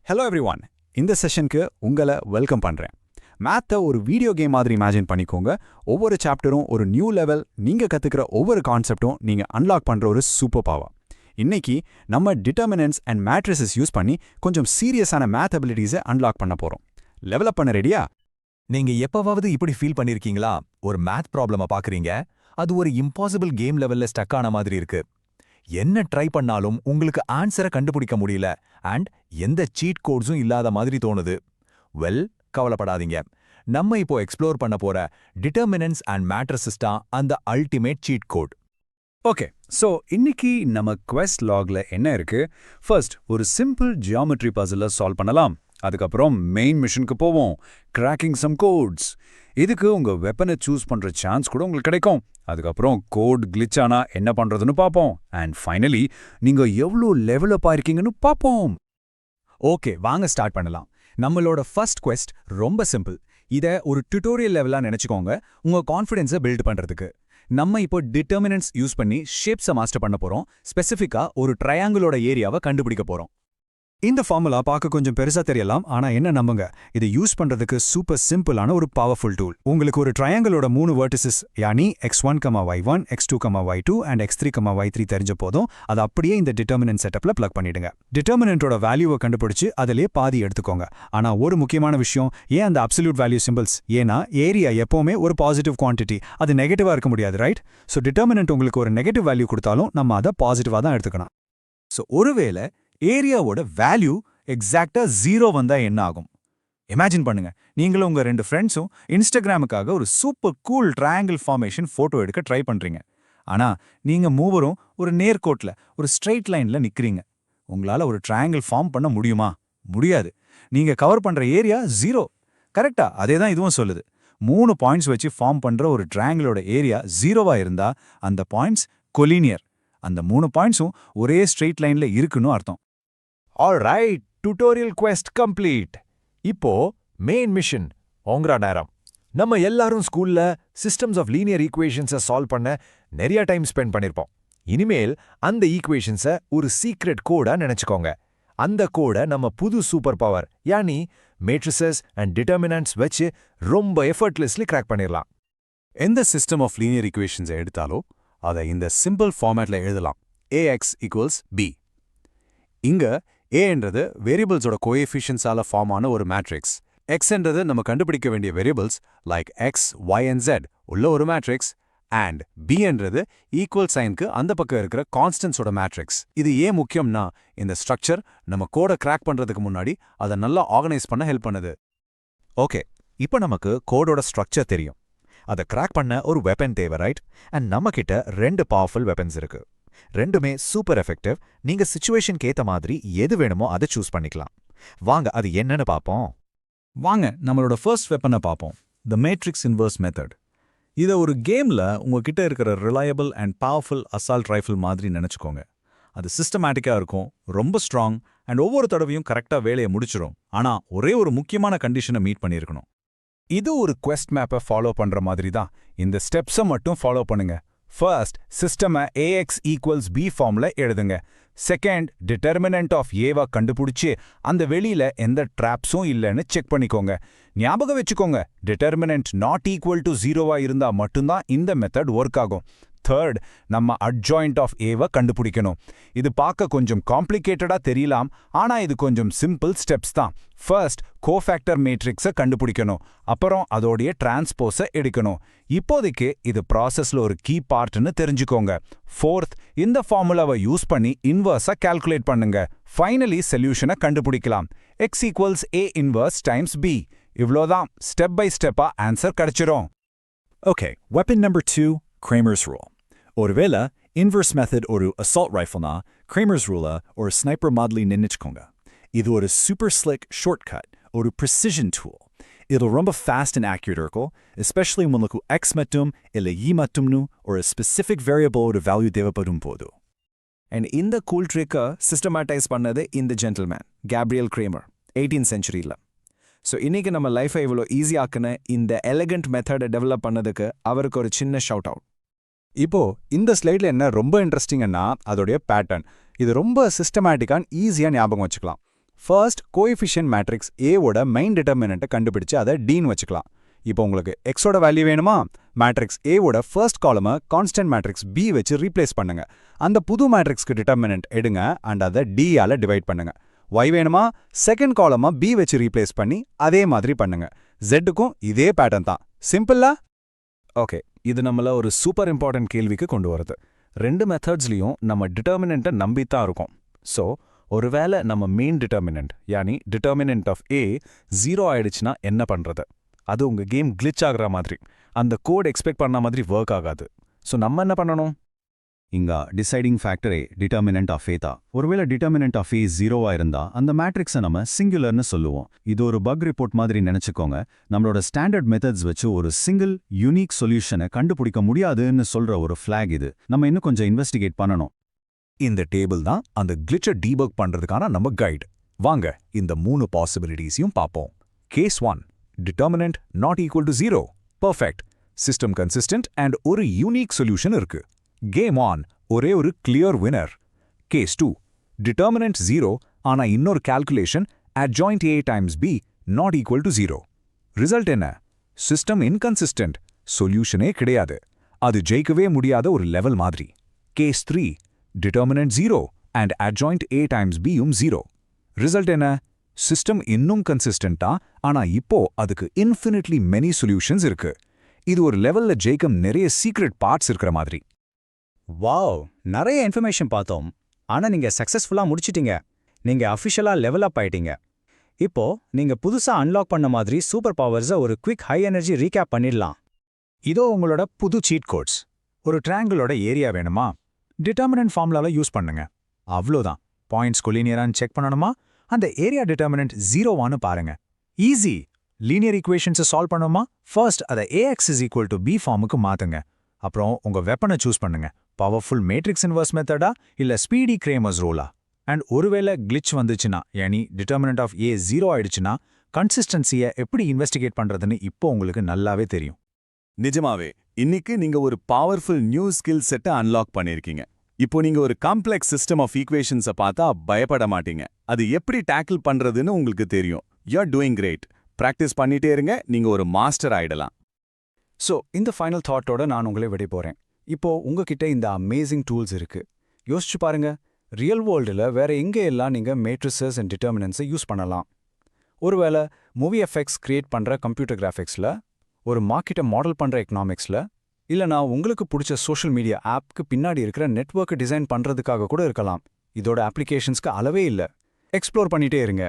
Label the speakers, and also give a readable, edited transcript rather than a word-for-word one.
Speaker 1: Hello everyone, இந்த செஷனுக்கு உங்களை welcome பண்ணுறேன். மேத்தை ஒரு வீடியோ கேம் மாதிரி இமேஜின் பண்ணிக்கோங்க. ஒவ்வொரு சாப்டரும் ஒரு நியூ லெவல், நீங்கள் கற்றுக்கிற ஒவ்வொரு கான்செப்டும் நீங்கள் அன்லாக் பண்ணுற ஒரு சூப்பர் பவர். இன்னைக்கு நம்ம டிட்டர்மினன்ட்ஸ் அண்ட் மேட்ரிசஸ் யூஸ் பண்ணி கொஞ்சம் சீரியஸான மேத் அபிலிட்டிஸை அன்லாக் பண்ண போகிறோம். லெவலப் பண்ண ரெடியா?
Speaker 2: நீங்க எப்பவாவது இப்படி ஃபீல் பண்ணிருக்கீங்களா? ஒரு மேத் ப்ராப்ளம பாக்குறீங்க, அது ஒரு இம்பாசிபிள் கேம் லெவல்ல ஸ்டக் ஆன மாதிரி இருக்கு. என்ன ட்ரை பண்ணாலும் உங்களுக்கு ஆன்சரை கண்டுபிடிக்க முடியல அண்ட் எந்த சீட் கோட்ஸும் இல்லாத மாதிரி தோணுது. வெல், கவலைப்படாதீங்க. நம்ம இப்போ எக்ஸ்ப்ளோர் பண்ண போற டிட்டர்மினன்ட்ஸ் அண்ட் மேட்ரிசஸ் தான் அந்த ultimate cheat code.
Speaker 1: Okay, so இன்னைக்கு நம்ம குவெஸ்ட் லாக்ல என்ன இருக்கு? ஃபர்ஸ்ட் ஒரு சிம்பிள் ஜியாமெட்ரி பசிலை சால்வ் பண்ணலாம். அதுக்கப்புறம் மெயின் மிஷனுக்கு போவோம், கிராக்கிங் சம் கோட்ஸ். இதுக்கு உங்க வெப்பனை சூஸ் பண்ற சான்ஸ் கூட உங்களுக்கு கிடைக்கும். அதுக்கப்புறம் கோட் கிளிச் ஆனா என்ன பண்றதுன்னு பார்ப்போம். அண்ட் ஃபைனலி நீங்க எவ்வளோ லெவலப் ஆயிருக்கீங்கன்னு பார்ப்போம்.
Speaker 2: ஓகே, வாங்க ஸ்டார்ட் பண்ணலாம். நம்மளோட ஃபர்ஸ்ட் குவெஸ்ட் ரொம்ப சிம்பிள். இதை ஒரு டியூட்டோரியல் லெவலா நினைச்சுக்கோங்க, உங்க கான்ஃபிடன்ஸை பில்ட் பண்றதுக்கு. நம்ம இப்போ டிட்டர்மினன்ட்ஸ் யூஸ் பண்ணி ஷேப்ஸை மாஸ்டர் பண்ண போறோம். ஸ்பெசிஃபிக்கா ஒரு ட்ரையாங்கிளோட ஏரியாவை கண்டுபிடிக்க போறோம்.
Speaker 1: இந்த ஃபார்முலா பார்க்க கொஞ்சம் பெருசா தெரியலாம், ஆனா என்ன நம்புங்க, இது யூஸ் பண்றதுக்கு சூப்பர் சிம்பிளான ஒரு பவர்ஃபுல் டூல். உங்களுக்கு ஒரு ட்ரையாங்கிளோட 3 vertices யானி x1, y1, x2, y2 and x3, y3 தெரிஞ்ச போதும் அது அப்படியே இந்த டிட்டர்மினன்ட் செட்டப்ல பிளக் பண்ணிடுங்க. டிட்டர்மினன்ட்டோட வேல்யூவை கண்டுபிடிச்சு அதிலே பாதி எடுத்துக்கோங்க. ஆனா ஒரு முக்கியமான விஷயம், ஏன் அந்த அப்சல்யூட் வேல்யூ சிம்பிள்ஸ்? ஏன்னா ஏரியா எப்பவுமே ஒரு பாசிட்டிவ் குவான்டிட்டி, அது நெகட்டிவா இருக்க முடியாது, ரைட்? ஸோ டிட்டர்மினன்ட் உங்களுக்கு ஒரு நெகட்டிவ் வேல்யூ கொடுத்தாலும் நம்ம அதை பாசிட்டிவா தான் எடுத்துக்கணும்.
Speaker 2: ஸோ ஒருவேளை ஏரியாவோட வேல்யூ எக்ஸாக்டா 0 வந்தா என்ன ஆகும்? இமேஜின் பண்ணுங்க, நீங்களும் உங்க 2 ஃப்ரெண்ட்ஸும் இன்ஸ்டாகிராமுக்காக ஒரு super cool triangle formation photo எடுக்க ட்ரை பண்றீங்க. ஆனா நீங்க மூவரும் ஒரு நேர்கோட்ல ஒரு ஸ்ட்ரெயிட் லைன்ல நிக்கிறீங்க. உங்களால ஒரு ட்ரையாங்கிள் ஃபார்ம் பண்ண முடியுமா? முடியாது. நீங்க கவர் பண்ற ஏரியா 0. கரெக்டா? அதே தான் இதுவும் சொல்லுது. 3 பாயிண்ட்ஸ் வச்சு ஃபார்ம் பண்ற ஒரு ட்ரையாங்கிளோட ஏரியா 0வா இருந்தா அந்த பாயிண்ட்ஸ் கொலினியர். அந்த 3 பாயிண்ட்ஸும் ஒரே ஸ்ட்ரெயிட் லைன்ல இருக்குன்னு அர்த்தம்.
Speaker 3: Alright, tutorial quest complete. இப்போ மெயின் மிஷன் ஓங்கரா நேரம். நம்ம எல்லாரும் ஸ்கூல்ல சிஸ்டம்ஸ் ஆஃப் லீனியர் ஈக்குவேஷன்ஸை சால்வ் பண்ண நிறைய டைம் ஸ்பெண்ட் பண்ணிருப்போம். இனிமேல் அந்த ஈக்குவேஷன்ஸை ஒரு சீக்ரெட் கோடா நினைச்சுக்கோங்க. அந்த கோடை நம்ம புது சூப்பர் பவர் யானி மேட்ரிசஸ் அண்ட் டிட்டர்மினன்ட்ஸ் வச்சு ரொம்ப எஃபர்ட்லெஸ்லி கிராக் பண்ணிடலாம்.
Speaker 1: எந்த சிஸ்டம் ஆஃப் லீனியர் ஈக்குவேஷன்ஸை எடுத்தாலோ அதை இந்த சிம்பிள் ஃபார்மேட்ல எழுதலாம். ax equals b. இங்க ஏன்றது வேரியபிள்ஸோட கோஎஃபிஷியன்ஸால ஃபார்ம் ஆன ஒரு மேட்ரிக்ஸ். எக்ஸ்ன்றது நம்ம கண்டுபிடிக்க வேண்டிய variables like x, y and z உள்ள ஒரு மேட்ரிக்ஸ். அண்ட் பி என்றது ஈக்குவல் சைனுக்கு அந்த பக்கம் இருக்கிற கான்ஸ்டன்ஸோட மேட்ரிக்ஸ். இது ஏன் முக்கியம்னா, இந்த ஸ்ட்ரக்சர் நம்ம கோடை கிராக் பண்றதுக்கு முன்னாடி அதை நல்லா ஆர்கனைஸ் பண்ண ஹெல்ப் பண்ணுது.
Speaker 2: ஓகே, இப்போ நமக்கு கோடோட ஸ்ட்ரக்சர் தெரியும். அதை கிராக் பண்ண ஒரு வெப்பன் தேவை, ரைட்? அண்ட் நம்ம கிட்ட 2 பவர்ஃபுல் வெப்பன்ஸ் இருக்கு. ரெண்டுமே சூப்பர் எஃபெக்டிவ். நீங்க சிச்சுவேஷனுக்கு ஏத்த மாதிரி எது வேணுமோ அதை சூஸ் பண்ணிக்கலாம். வாங்க அது என்னன்னு பார்ப்போம்.
Speaker 1: வாங்க நம்மளோட ஃபர்ஸ்ட் வெப்பனை பார்ப்போம், த மேட்ரிக்ஸ் இன்வர்ஸ் மெத்தட். இதை ஒரு கேம்ல உங்ககிட்ட இருக்கிற reliable and powerful assault rifle மாதிரி நினைச்சுக்கோங்க. அது சிஸ்டமேட்டிக்கா இருக்கும், ரொம்ப ஸ்ட்ராங் அண்ட் ஒவ்வொரு தடவையும் கரெக்டா வேலையை முடிச்சிடும். ஆனா ஒரே ஒரு முக்கியமான கண்டிஷனை மீட் பண்ணியிருக்கணும். இது ஒரு குவெஸ்ட் மேப்பை ஃபாலோ பண்ற மாதிரி தான். இந்த ஸ்டெப்ஸை மட்டும் ஃபாலோ பண்ணுங்க. ஃபர்ஸ்ட், சிஸ்டமை ax ஈக்குவல்ஸ் b ஃபார்ம்ல எழுதுங்க. செகண்ட், டிட்டர்மினன்ட் ஆஃப் ஏவா கண்டுபிடிச்சு அந்த வெளியில எந்த ட்ராப்ஸும் இல்லைன்னு செக் பண்ணிக்கோங்க. ஞாபகம் வச்சுக்கோங்க, டிட்டர்மினன்ட் நாட் ஈக்குவல் டு 0வா இருந்தா மட்டும்தான் இந்த மெத்தட் ஒர்க் ஆகும். தேர்ட், நம்ம அட்ஜாயிண்ட் ஆஃப் ஏவை கண்டுபிடிக்கணும். இது பார்க்க கொஞ்சம் காம்ப்ளிகேட்டடா தெரியலாம், ஆனா இது கொஞ்சம் சிம்பிள் ஸ்டெப்ஸ் தான். ஃபர்ஸ்ட், கோஃபேக்டர் மேட்ரிக்ஸை கண்டுபிடிக்கணும். அப்புறம் அதோடைய டிரான்ஸ்போஸை எடுக்கணும். இப்போதைக்கு இது ப்ராசஸ்ல ஒரு கீ பார்ட்னு தெரிஞ்சுக்கோங்க. ஃபோர்த், இந்த ஃபார்முலாவை யூஸ் பண்ணி இன்வர்ஸை கால்குலேட் பண்ணுங்க. ஃபைனலி சொல்யூஷனை கண்டுபிடிக்கலாம். x equals a inverse times b. இவ்வளோதான், ஸ்டெப் பை ஸ்டெப்பா ஆன்சர் கிடைச்சிரும்.
Speaker 4: Okay, weapon number 2, Kramer's rule. ஒருவேளை இன்வர்ஸ் மெத்தட் ஒரு அசால்ட் ரைஃபிள்னா Kramer's rule ஒரு ஸ்னைப்பர் மாதிரி நினைச்சுக்கோங்க. இது ஒரு சூப்பர் ஸ்லிக் ஷார்ட்கட், ஒரு ப்ரிசிஷன் டூல். இது ரொம்ப ஃபாஸ்ட் அண்ட் ஆக்யூரேட் இருக்கும், எஸ்பெஷலி உங்களுக்கு எக்ஸ் மட்டும் இல்லை இ மட்டும்னு ஒரு ஸ்பெசிஃபிக் வேரியபிளோட வேல்யூ தேவைப்படும் போது.
Speaker 5: அண்ட் இந்த கூல் ட்ரிக்கை சிஸ்டமேட்டைஸ் பண்ணது இந்த ஜென்டில்மேன் கேப்ரியல் கிரேமர் 18th centuryல. ஸோ இன்னைக்கு நம்ம லைஃபை இவ்வளோ ஈஸியாக்குன்னு இந்த எலகண்ட் மெத்தடை டெவலப் பண்ணதுக்கு அவருக்கு ஒரு சின்ன ஷவுட் அவுட்.
Speaker 1: இப்போ இந்த ஸ்லைடில் என்ன ரொம்ப இன்ட்ரெஸ்டிங்னா அதோடைய பேட்டர்ன். இது ரொம்ப சிஸ்டமேட்டிக்காக ஈஸியாக ஞாபகம் வச்சுக்கலாம்.
Speaker 2: ஃபர்ஸ்ட் கோஎஃபிஷியன்ட் மேட்ரிக்ஸ் ஏவோட மெயின் டிட்டர்மினண்ட்டை கண்டுபிடிச்சு அதை டீன்னு வச்சுக்கலாம். இப்போ உங்களுக்கு எக்ஸோட வேல்யூ வேணுமா? மேட்ரிக்ஸ் ஏவோட ஃபர்ஸ்ட் காலமை கான்ஸ்டன்ட் மேட்ரிக்ஸ் பி வச்சு ரீப்ளேஸ் பண்ணுங்க. அந்த புது மேட்ரிக்ஸ்க்கு டிட்டர்மினன்ட் எடுங்க அண்ட் அதை d-ஆல டிவைட் பண்ணுங்க. y வேணுமா? செகண்ட் காலமை b வச்சு ரீப்ளேஸ் பண்ணி அதே மாதிரி பண்ணுங்க. z-க்கும் இதே பேட்டர்ன் தான். சிம்பிளா?
Speaker 5: ஓகே, இது நம்மள ஒரு சூப்பர் இம்பார்ட்டன்ட் கேள்விக்கு கொண்டு வருது. ரெண்டு மெத்தட்ஸ்லையும் நம்ம டிட்டர்மினண்ட்டை நம்பித்தான் இருக்கோம். ஸோ ஒருவேளை நம்ம மெயின் டிட்டர்மினன்ட் யானி டிட்டர்மினன்ட் ஆஃப் ஏ 0 ஆயிடுச்சுன்னா என்ன பண்றது? அது உங்க கேம் கிளிச் ஆகுற மாதிரி, அந்த கோட் எக்ஸ்பெக்ட் பண்ண மாதிரி ஒர்க் ஆகாது. ஸோ நம்ம என்ன பண்ணணும்?
Speaker 2: இங்க டிசைடிங் ஃபேக்டரே டிட்டர்மினன்ட் ஆஃப் ஏ தான். ஒருவேளை டிட்டர்மினன்ட் ஆஃப் ஏ 0வா இருந்தா அந்த மேட்ரிக்ஸை நம்ம சிங்குலர்னு சொல்லுவோம். இது ஒரு பக் ரிப்போர்ட் மாதிரி நினைச்சுக்கோங்க. நம்மளோட ஸ்டாண்டர்ட் மெத்தட்ஸ் வச்சு ஒரு சிங்கிள் யூனிக் சொல்யூஷனை கண்டுபிடிக்க முடியாதுன்னு சொல்ற ஒரு ஃபிளாக் இது. நம்ம இன்னும் கொஞ்சம் இன்வெஸ்டிகேட் பண்ணணும்.
Speaker 1: இந்த டேபிள் தான் அந்த கிளிச்சை டீபக் பண்றதுக்கான நம்ம கைடு. வாங்க இந்த 3 பாசிபிலிட்டிஸையும் பார்ப்போம். Case 1, determinant not equal to 0. Perfect, system consistent and ஒரு யூனிக் சொல்யூஷன் இருக்கு. கேம் ஆன், ஒரே ஒரு கிளியர் வினர். கேஸ் 2, டிட்டர்மினன்ட் 0 ஆனா இன்னொரு calculation adjoint a times b not equal to 0. Result என்ன? சிஸ்டம் இன்கன்சிஸ்டன்ட், சொல்யூஷனே கிடையாது. அது ஜெயிக்கவே முடியாத ஒரு லெவல் மாதிரி. Case 3, determinant 0 and adjoint a times b-யும் 0. ரிசல்ட் என்ன? சிஸ்டம் இன்னும் கன்சிஸ்டன்ட்டா, ஆனா இப்போ அதுக்கு இன்ஃபினிட்லி மெனி சொல்யூஷன்ஸ் இருக்கு. இது ஒரு லெவல்ல ஜெயிக்கும் நிறைய சீக்ரெட் பார்ட்ஸ் இருக்கிற மாதிரி.
Speaker 2: வாவ், நிறைய இன்ஃபர்மேஷன் பார்த்தோம். ஆனா நீங்க சக்சஸ்ஃபுல்லா முடிச்சிட்டீங்க. நீங்க அஃபிஷியலா லெவல் அப் ஆயிட்டீங்க. இப்போ நீங்க புதுசா அன்லாக் பண்ண மாதிரி சூப்பர் பவர்ஸை ஒரு குவிக் ஹை எனர்ஜி ரீகேப் பண்ணிடலாம். இதோ உங்களோட புது சீட் கோட்ஸ். ஒரு ட்ரையாங்கிளோட ஏரியா வேணுமா? டிட்டர்மினன்ட் ஃபார்முலால யூஸ் பண்ணுங்க. அவ்வளோதான். பாயிண்ட்ஸ் கொலினியரான்னு செக் பண்ணணுமா? அந்த ஏரியா டிட்டர்மினன்ட் 0வான்னு பாருங்க. ஈஸி. லீனியர் ஈக்குவேஷன்ஸை சால்வ் பண்ணணுமா? ஃபர்ஸ்ட் அதை ax = b ஃபார்முக்கு மாத்துங்க. அப்புறம் உங்க வெப்பனை சூஸ் பண்ணுங்க. பவர்ஃபுல் மேட்ரிக்ஸ் இன்வர்ஸ் மெத்தடா இல்ல ஸ்பீடி கிரேமர்ஸ் ரூலா? அண்ட் ஒருவேளை கிளிச் வந்துச்சுன்னா, யானி டிட்டர்மினன்ட் ஆஃப் a 0 ஆயிடுச்சுன்னா, கன்சிஸ்டன்சியை எப்படி இன்வெஸ்டிகேட் பண்றதுன்னு இப்போ உங்களுக்கு நல்லாவே தெரியும்.
Speaker 6: நிஜமாவே இன்னைக்கு நீங்க ஒரு பவர்ஃபுல் நியூ ஸ்கில் செட்டை அன்லாக் பண்ணிருக்கீங்க. இப்போ நீங்க ஒரு காம்ப்ளெக்ஸ் சிஸ்டம் ஆஃப் ஈக்குவேஷன்ஸை பார்த்தா பயப்பட மாட்டீங்க. அது எப்படி டேக்கிள் பண்றதுன்னு உங்களுக்கு தெரியும். You are doing great. பிராக்டிஸ் பண்ணிட்டே இருங்க, நீங்க ஒரு மாஸ்டர் ஆயிடலாம்.
Speaker 2: ஸோ இந்த ஃபைனல் தாட்டோட நான் உங்களை விட போறேன். இப்போ உங்ககிட்ட இந்த அமேசிங் டூல்ஸ் இருக்கு. யோசிச்சு பாருங்க, ரியல் வேர்ல்டில் வேற எங்கே எல்லாம் நீங்க மேட்ரிசஸ் அண்ட் டிட்டர்மினன்ஸை யூஸ் பண்ணலாம்? ஒருவேளை மூவி எஃபெக்ட்ஸ் கிரியேட் பண்ற கம்ப்யூட்டர் கிராஃபிக்ஸில், ஒரு மார்க்கெட்டை மாடல் பண்ற எக்கனாமிக்ஸில், இல்லைனா உங்களுக்கு பிடிச்ச சோஷியல் மீடியா ஆப்க்கு பின்னாடி இருக்கிற நெட்வொர்க்கை டிசைன் பண்றதுக்காக கூட இருக்கலாம். இதோட அப்ளிகேஷன்ஸ்க்கு அளவே இல்லை. எக்ஸ்ப்ளோர் பண்ணிட்டே இருங்க.